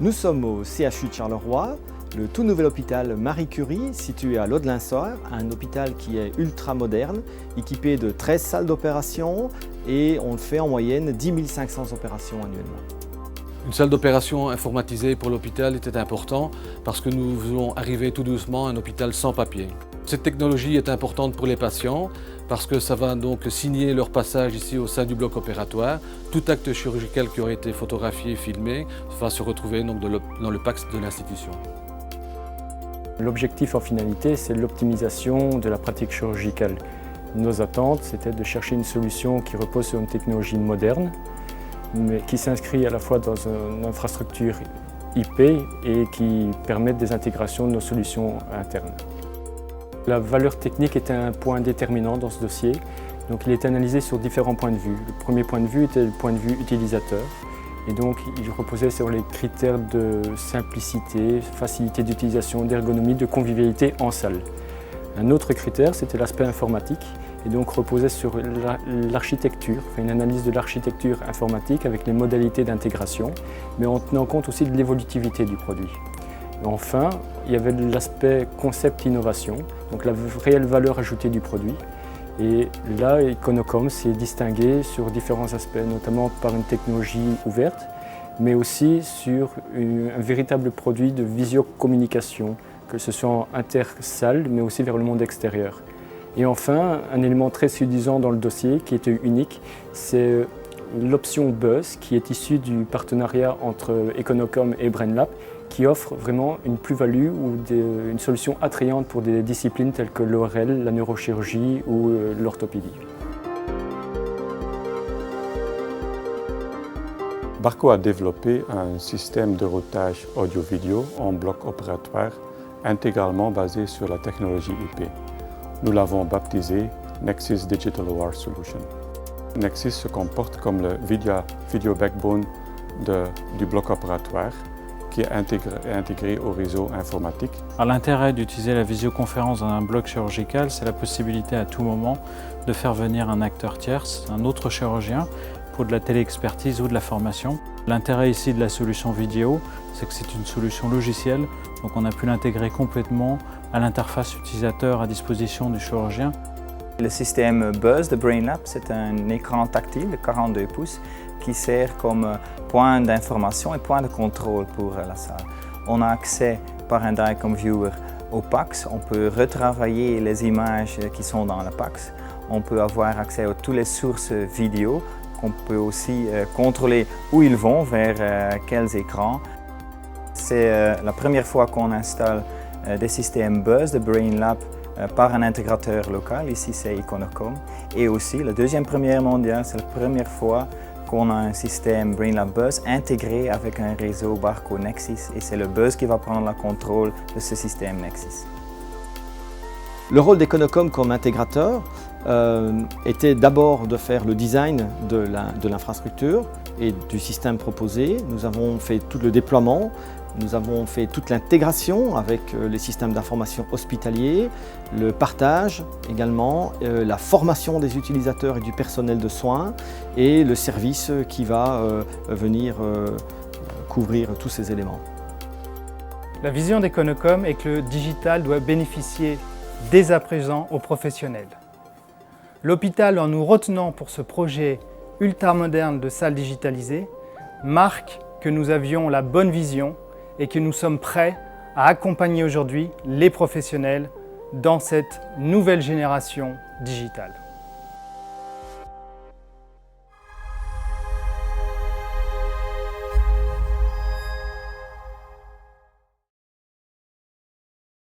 Nous sommes au CHU de Charleroi, le tout nouvel hôpital Marie Curie, situé à l'Aude-Linsoire, un hôpital qui est ultra moderne, équipé de 13 salles d'opération et on fait en moyenne 10 500 opérations annuellement. Une salle d'opération informatisée pour l'hôpital était important parce que nous voulons arriver tout doucement à un hôpital sans papier. Cette technologie est importante pour les patients parce que ça va donc signer leur passage ici au sein du bloc opératoire. Tout acte chirurgical qui aurait été photographié et filmé va se retrouver donc dans le PACS de l'institution. L'objectif en finalité, c'est l'optimisation de la pratique chirurgicale. Nos attentes, c'était de chercher une solution qui repose sur une technologie moderne, mais qui s'inscrit à la fois dans une infrastructure IP et qui permet des intégrations de nos solutions internes. La valeur technique était un point déterminant dans ce dossier, donc il est analysé sur différents points de vue. Le premier point de vue était le point de vue utilisateur, et donc il reposait sur les critères de simplicité, facilité d'utilisation, d'ergonomie, de convivialité en salle. Un autre critère, c'était l'aspect informatique, et donc reposait sur l'architecture, une analyse de l'architecture informatique avec les modalités d'intégration, mais en tenant compte aussi de l'évolutivité du produit. Et enfin, il y avait l'aspect concept-innovation, donc la réelle valeur ajoutée du produit. Et là, Econocom s'est distingué sur différents aspects, notamment par une technologie ouverte, mais aussi sur un véritable produit de visiocommunication, que ce soit en inter-salle, mais aussi vers le monde extérieur. Et enfin, un élément très séduisant dans le dossier, qui était unique, c'est l'option Buzz, qui est issue du partenariat entre Econocom et BrainLab, qui offre vraiment une plus-value ou une solution attrayante pour des disciplines telles que l'ORL, la neurochirurgie ou l'orthopédie. Barco a développé un système de routage audio-vidéo en bloc opératoire intégralement basé sur la technologie IP. Nous l'avons baptisé Nexus Digital OR Solution. Nexus se comporte comme le video backbone du bloc opératoire qui est intégré au réseau informatique. L'intérêt d'utiliser la visioconférence dans un bloc chirurgical, c'est la possibilité à tout moment de faire venir un acteur tierce, un autre chirurgien, pour de la téléexpertise ou de la formation. L'intérêt ici de la solution vidéo, c'est que c'est une solution logicielle, donc on a pu l'intégrer complètement à l'interface utilisateur à disposition du chirurgien. Le système Buzz de BrainLab, c'est un écran tactile de 42 pouces qui sert comme point d'information et point de contrôle pour la salle. On a accès par un DICOM Viewer au PACS, on peut retravailler les images qui sont dans le PACS, on peut avoir accès à toutes les sources vidéo, on peut aussi contrôler où ils vont, vers quels écrans. C'est la première fois qu'on installe des systèmes Buzz de BrainLab par un intégrateur local, ici c'est Econocom. Et aussi, la deuxième première mondiale, c'est la première fois qu'on a un système BrainLab Buzz intégré avec un réseau Barco Nexus et c'est le Buzz qui va prendre le contrôle de ce système Nexus. Le rôle d'Econocom comme intégrateur était d'abord de faire le design de l'infrastructure et du système proposé. Nous avons fait tout le déploiement, nous avons fait toute l'intégration avec les systèmes d'information hospitaliers, le partage également, la formation des utilisateurs et du personnel de soins et le service qui va venir couvrir tous ces éléments. La vision d'Econocom est que le digital doit bénéficier dès à présent aux professionnels. L'hôpital, en nous retenant pour ce projet ultramoderne de salle digitalisée, marque que nous avions la bonne vision et que nous sommes prêts à accompagner aujourd'hui les professionnels dans cette nouvelle génération digitale.